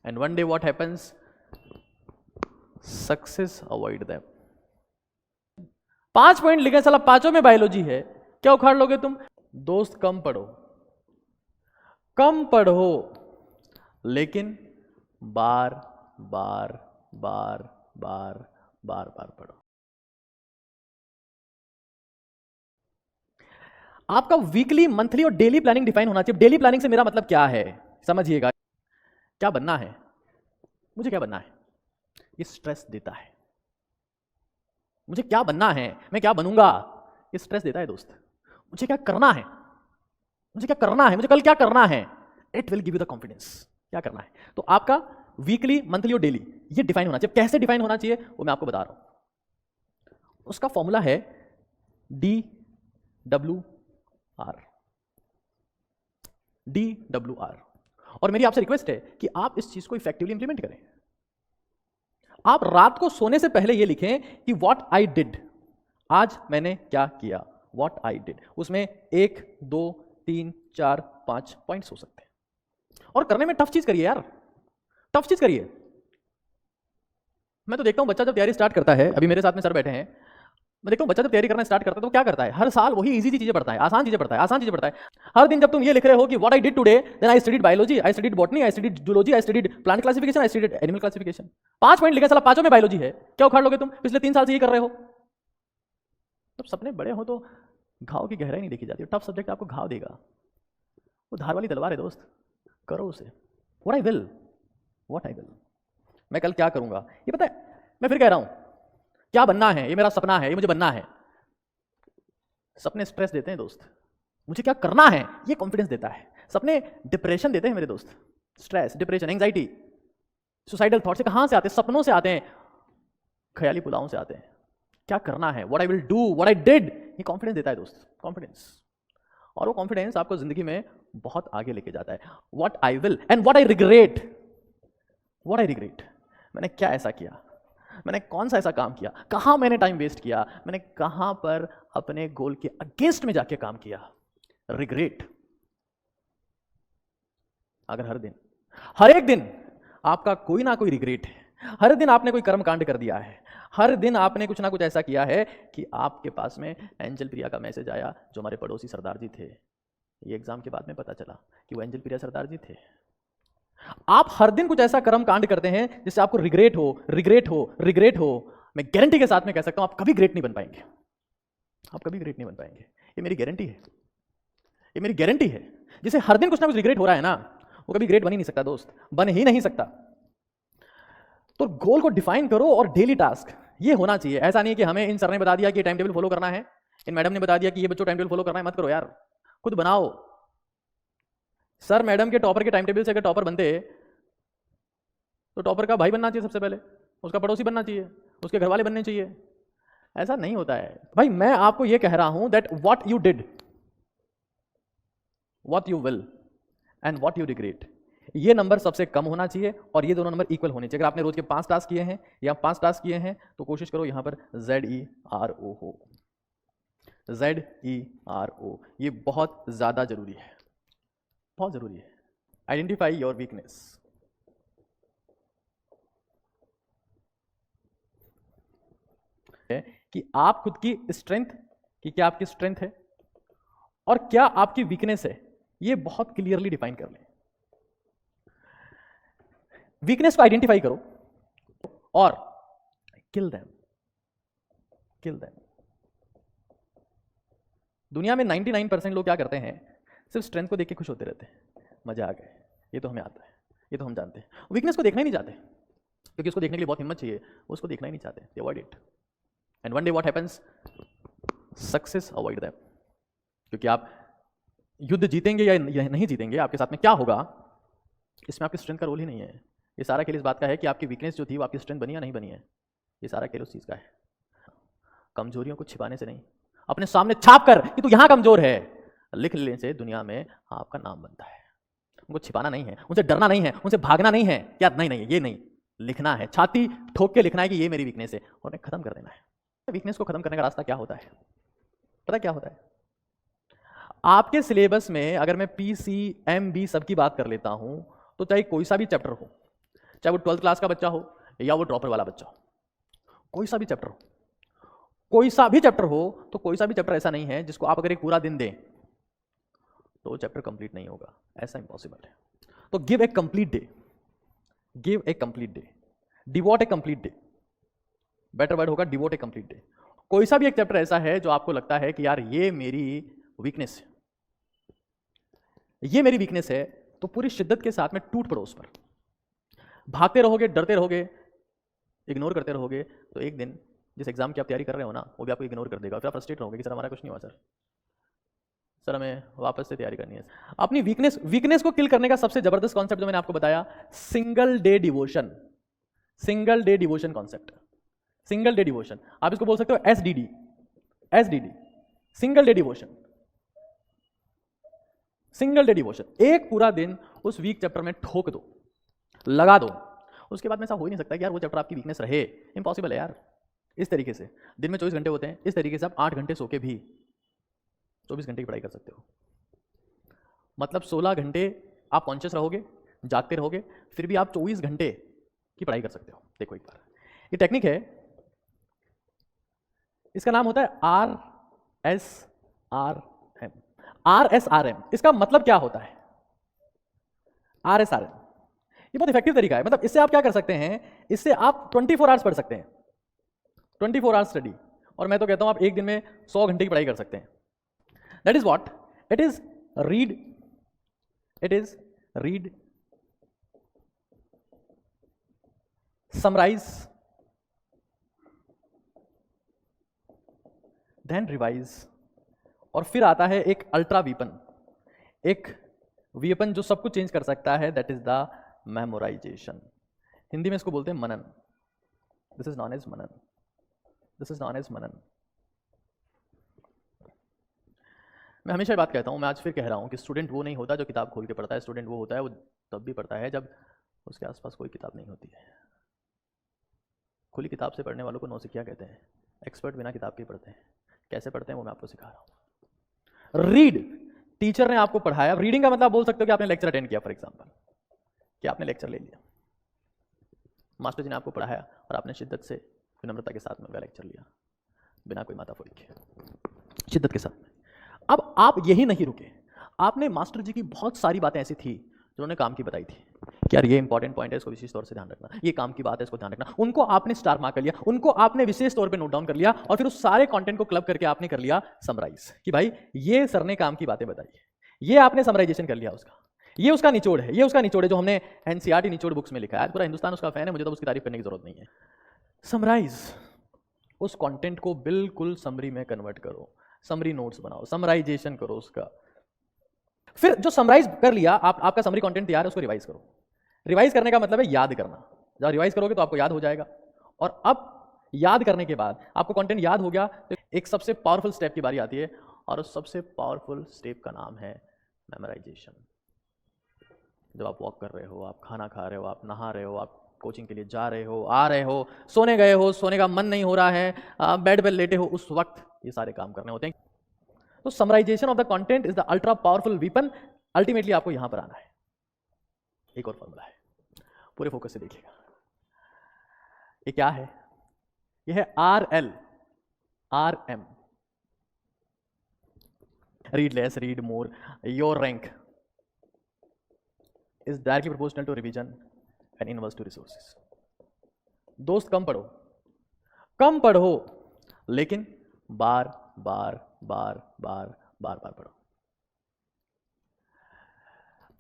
And one day what happens? Success avoid them. 5 point लिखे, साला पांचों में बायोलॉजी है, क्या उखाड़ लोगे तुम? दोस्त कम पढ़ो, कम पढ़ो, लेकिन बार बार बार बार बार बार पढ़ो। आपका वीकली, मंथली और डेली प्लानिंग डिफाइन होना चाहिए। डेली प्लानिंग से मेरा मतलब क्या है समझिएगा। क्या बनना है मुझे, क्या बनना है, ये स्ट्रेस देता है। मुझे क्या बनना है, मैं क्या बनूंगा, ये स्ट्रेस देता है दोस्त। मुझे क्या करना है, मुझे क्या करना है, मुझे कल क्या करना है, it will give you the confidence. क्या करना है, तो आपका वीकली, मंथली और डेली ये डिफाइन होना चाहिए। कैसे डिफाइन होना चाहिए वो मैं आपको बता रहा हूं। उसका फॉर्मूला है DWR। DWR। और मेरी आपसे रिक्वेस्ट है कि आप इस चीज को इफेक्टिवली इंप्लीमेंट करें। आप रात को सोने से पहले ये लिखें कि व्हाट आई डिड, आज मैंने क्या किया, व्हाट आई डिड। उसमें 1, 2, 3, 4, 5 पॉइंट्स हो सकते हैं। और करने में टफ चीज करिए यार, टफ चीज करिए। मैं तो देखता हूं बच्चा जब तैयारी स्टार्ट करता है, अभी मेरे साथ में सर बैठे हैं, मैं देखता हूं बच्चा जब तैयारी करना स्टार्ट करता है तो क्या करता है, हर साल वही इजी चीजें पढ़ता है, आसान चीजें पढ़ता है, आसान चीजें पढ़ता है। हर दिन जब तुम ये लिख रहे हो कि what I did today, then I studied biology, I studied botany, I studied zoology, I studied plant classification, I studied animal classification. 5 point लिखे, साला पांचों में बायोलॉजी है, क्या उखाड़ लोगे तुम? पिछले 3 साल से ये कर रहे हो। जब सपने बड़े हो तो घाव की गहराई नहीं देखी जाती। टफ सब्जेक्ट आपको घाव देगा, वो धार वाली तलवार है दोस्त, करो उसे। What I will, what I will, मैं कल क्या करूंगा, ये पता है। मैं फिर कह रहा हूं, क्या बनना है, ये मेरा सपना है, ये मुझे बनना है। सपने स्ट्रेस देते हैं दोस्त, मुझे क्या करना है ये कॉन्फिडेंस देता है। सपने डिप्रेशन देते हैं मेरे दोस्त, stress, depression, anxiety, suicidal thought से कहां से आते हैं? सपनों से आते हैं, ख्याली पुलावों से आते हैं। क्या करना है, what I will do, what I did, ये कॉन्फिडेंस देता है दोस्त, कॉन्फिडेंस। और वो कॉन्फिडेंस आपको जिंदगी में बहुत आगे लेके जाता है। What I will and what I regret, what I regret, मैंने क्या ऐसा किया, मैंने कौन सा ऐसा काम किया, कहां मैंने टाइम वेस्ट किया, मैंने कहां पर अपने गोल के अगेंस्ट में जाके काम किया। रिग्रेट। अगर हर एक दिन आपका कोई ना कोई रिग्रेट है, हर दिन आपने कोई कर्म कांड कर दिया है, हर दिन आपने कुछ ना कुछ ऐसा किया है कि आपके पास में एंजल प्रिया का मैसेज आया, जो हमारे पड़ोसी सरदार जी थे। ये एग्जाम के बाद में पता चला कि वो एंजल प्रिया सरदार जी थे। आप हर दिन कुछ ऐसा कर्म कांड करते हैं जिससे आपको रिग्रेट हो, रिग्रेट हो, रिग्रेट हो। मैं गारंटी के साथ में कह सकता हूं आप कभी ग्रेट नहीं बन पाएंगे, आप कभी ग्रेट नहीं बन पाएंगे। ये मेरी गारंटी है, ये मेरी गारंटी है। जिसे हर दिन कुछ ना कुछ रिग्रेट हो रहा है ना, वो कभी ग्रेट बन ही नहीं सकता दोस्त, बन ही नहीं सकता। तो गोल को डिफाइन करो और डेली टास्क ये होना चाहिए। ऐसा नहीं कि हमें इन सर ने बता दिया कि टाइम टेबल फॉलो करना है, इन मैडम ने बता दिया कि ये बच्चों टाइम टेबल फॉलो करना है, मत करो यार, खुद बनाओ। सर मैडम के टॉपर के टाइम टेबल से अगर टॉपर बनते तो टॉपर का भाई बनना चाहिए सबसे पहले, उसका पड़ोसी बनना चाहिए, उसके घर वाले बनने चाहिए। ऐसा नहीं होता है भाई। मैं आपको यह कह रहा हूं that what you did, what you will and what you regret, ये नंबर सबसे कम होना चाहिए और ये दोनों नंबर इक्वल होने चाहिए। अगर आपने रोज के 5 टास्क किए हैं या 5 टास्क किए हैं तो कोशिश करो यहां पर ZERO हो, ZERO। ये बहुत ज्यादा जरूरी है, बहुत जरूरी है। Identify your weakness. कि आप खुद की स्ट्रेंथ, कि क्या आपकी स्ट्रेंथ है और क्या आपकी वीकनेस है, ये बहुत क्लियरली डिफाइन कर लें। वीकनेस को आइडेंटिफाई करो और किल देम, किल देम। दुनिया में 99% लोग क्या करते हैं, सिर्फ स्ट्रेंथ को देख के खुश होते रहते हैं, मजा आ गए, ये तो हमें आता है, ये तो हम जानते हैं। वीकनेस को देखना ही नहीं चाहते, क्योंकि उसको देखने के लिए बहुत हिम्मत चाहिए, उसको देखना ही नहीं चाहते, दे avoid it. And one day what happens, success avoid them. क्योंकि आप युद्ध जीतेंगे या नहीं जीतेंगे, आपके साथ में क्या होगा, इसमें आपकी स्ट्रेंथ का रोल ही नहीं है। ये सारा खेल इस बात का है कि आपकी वीकनेस जो थी वो आपकी स्ट्रेंथ बनी या नहीं बनी है। ये सारा खेल उस चीज का है, कमजोरियों को छिपाने से नहीं, अपने सामने छाप कर कि तू यहां कमजोर है, लिख लेने से दुनिया में आपका नाम बनता है। उनको छिपाना नहीं है, उनसे डरना नहीं है, उनसे भागना नहीं है, क्या नहीं नहीं ये नहीं, लिखना है, छाती ठोक के लिखना है कि ये मेरी वीकनेस है और उन्हें खत्म कर देना है। वीकनेस को खत्म करने का रास्ता क्या होता है, पता क्या होता है? आपके सिलेबस में अगर मैं PCMB सब की बात कर लेता हूं तो चाहे कोई सा भी चैप्टर हो, चाहे वो 12th क्लास का बच्चा हो या वो ड्रॉपर वाला बच्चा हो, कोई सा भी चैप्टर हो, कोई सा भी चैप्टर हो, तो कोई सा भी चैप्टर ऐसा नहीं है जिसको आप अगर एक पूरा दिन दें तो वो चैप्टर कंप्लीट नहीं होगा, ऐसा इंपॉसिबल है। तो give a complete day, give a complete day, devote A complete day, better word होगा डिवोट ए कंप्लीट डे। कोई सा भी एक चैप्टर ऐसा है जो आपको लगता है कि यार ये मेरी वीकनेस है, ये मेरी वीकनेस है, तो पूरी शिद्दत के साथ में टूट पड़ो उस पर। भागते रहोगे, डरते रहोगे, इग्नोर करते रहोगे, तो एक दिन जिस एग्जाम की आप तैयारी कर रहे हो ना, वो भी आपको इग्नोर कर देगा। फिर आप फ्रस्ट्रेट रहोगे कि सर हमारा कुछ नहीं हुआ, सर हमें वापस से तैयारी करनी है। अपनी वीकनेस को किल करने का सबसे जबरदस्त कॉन्सेप्ट जो मैंने आपको बताया, single day devotion, single day devotion concept, single day devotion. आप इसको बोल सकते हो SDD, SDD, single day devotion, single day devotion. एक पूरा दिन उस वीक चैप्टर में ठोक दो, लगा दो, उसके बाद में ऐसा हो ही नहीं सकता कि यार वो चैप्टर आपकी वीकनेस रहे, इंपॉसिबल है यार। इस तरीके से दिन में 24 घंटे होते हैं, इस तरीके से आप 8 घंटे सो के भी 24 घंटे की पढ़ाई कर सकते हो। मतलब 16 घंटे आप कॉन्शियस रहोगे, जागते रहोगे, फिर भी आप 24 घंटे की पढ़ाई कर सकते हो। देखो एक बार, ये टेक्निक है, इसका नाम होता है RSRM। इसका मतलब क्या होता है RSRM? ये बहुत इफेक्टिव तरीका है। मतलब इससे आप क्या कर सकते हैं, इससे आप 24 आवर्स पढ़ सकते हैं, 24 आवर्स स्टडी। और मैं तो कहता हूं आप एक दिन में 100 घंटे की पढ़ाई कर सकते हैं। That is what it is, read, it is read, summarise, then revise, और फिर आता है एक अल्ट्रा वीपन, एक वीपन जो सब कुछ चेंज कर सकता है, that is the memorization. Hindi में इसको बोलते हैं मनन। This is known as manan, this is known as manan. मैं हमेशा ये बात कहता हूं, मैं आज फिर कह रहा हूं कि स्टूडेंट वो नहीं होता जो किताब खोल के पढ़ता है, स्टूडेंट वो होता है, वो तब भी पढ़ता है जब उसके आसपास कोई किताब नहीं होती है। खुली किताब से पढ़ने वालों को नौसिखिया कहते हैं, एक्सपर्ट बिना किताब के पढ़ते हैं। कैसे पढ़ते हैं वो मैं आपको सिखा रहा हूं। रीड, टीचर ने आपको पढ़ाया। रीडिंग का मतलब बोल सकते हो कि आपने लेक्चर अटेंड किया, फॉर एग्जांपल कि आपने लेक्चर ले लिया, मास्टर जी ने आपको पढ़ाया और आपने शिद्दत से, विनम्रता के साथ में लेक्चर लिया, बिना कोई माथा फोड़ी के, शिद्दत के साथ में। अब आप यही नहीं रुके, आपने मास्टर जी की बहुत सारी बातें ऐसी थी जिन्होंने काम की बताई थी कि यार ये इंपॉर्टेंट पॉइंट है, इसको विशेष तौर से ध्यान रखना, ये काम की बात है, इसको ध्यान रखना। उनको आपने स्टार मार्क कर लिया, उनको आपने विशेष तौर पे नोट डाउन कर लिया, और फिर उस सारे कंटेंट को क्लब करके आपने कर लिया समराइज कि भाई ये सर ने काम की बातें बताई, ये आपने समराइजेशन कर लिया उसका, ये उसका निचोड़ है, ये उसका निचोड़ है जो हमने NCERT निचोड़ बुक्स में लिखा है। आज पूरा हिंदुस्तान उसका फैन है, मुझे तो उसकी तारीफ करने की जरूरत नहीं है। समराइज, उस कंटेंट को बिल्कुल समरी में कन्वर्ट करो, समरी नोट्स बनाओ, समराइजेशन करो उसका। फिर जो समराइज कर लिया, आपका समरी कंटेंट तैयार है, उसको रिवाइज करो। रिवाइज करने का मतलब है याद करना। जब रिवाइज करोगे तो आपको याद हो जाएगा, और अब याद करने के बाद आपको कंटेंट याद हो गया, तो एक सबसे पावरफुल स्टेप की बारी आती है, और उस सबसे पावरफुल स्टेप का नाम है मेमोराइजेशन। जब आप वॉक कर रहे हो, आप खाना खा रहे हो, आप नहा रहे हो, आप कोचिंग के लिए जा रहे हो, आ रहे हो, सोने गए हो, सोने का मन नहीं हो रहा है, बेड पर लेटे हो, उस वक्त ये सारे काम करने होते हैं। तो summarisation of the content is the ultra powerful weapon. Ultimately आपको यहां पर आना है। एक और फॉर्मूला है, पूरे फोकस से देखिएगा। ये क्या है? ये है RLRM, read less, read more, your rank is directly proportional to revision and inverse to resources. दोस्त कम पढ़ो, लेकिन बार बार बार बार बार बार पढ़ो।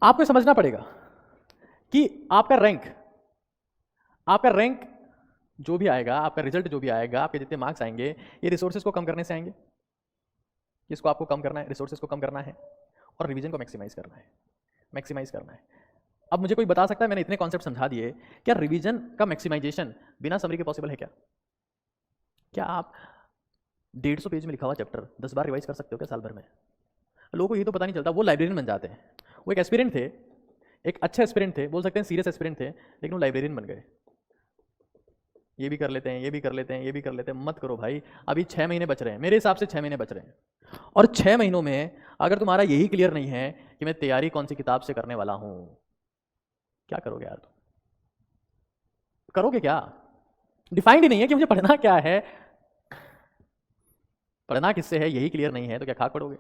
आपको समझना पड़ेगा कि आपका रैंक जो भी आएगा, आपका रिजल्ट जो भी आएगा, आपके जितने मार्क्स आएंगे, ये रिसोर्सेज को कम करने से आएंगे। इसको आपको कम करना है, रिसोर्सेज को कम करना है, और रिवीजन को मैक्सिमाइज करना है। अब मुझे कोई बता सकता है, मैंने इतने कॉन्सेप्ट समझा दिए, क्या रिवीजन का मैक्सिमाइजेशन बिना समरी के पॉसिबल है क्या आप 150 पेज में लिखा हुआ चैप्टर 10 बार रिवाइज कर सकते हो क्या साल भर में? लोगों को ये तो पता नहीं चलता, वो लाइब्रेरियन बन जाते हैं। वो एक एस्पिरेंट थे, एक अच्छे एस्पिरेंट थे, बोल सकते हैं सीरियस एस्पिरेंट थे, लेकिन वो लाइब्रेरियन बन गए। ये भी कर लेते हैं, ये भी कर लेते हैं, ये भी कर लेते हैं। मत करो भाई, अभी 6 महीने बच रहे हैं, मेरे हिसाब से 6 महीने बच रहे हैं। और 6 महीनों में अगर तुम्हारा यही क्लियर नहीं है कि मैं तैयारी कौन सी किताब से करने वाला हूं, क्या करोगे यार तुम? करोगे क्या? डिफाइंड ही नहीं है कि मुझे पढ़ना क्या है, पढ़ना किससे है, यही क्लियर नहीं है तो क्या खाक पढ़ोगे?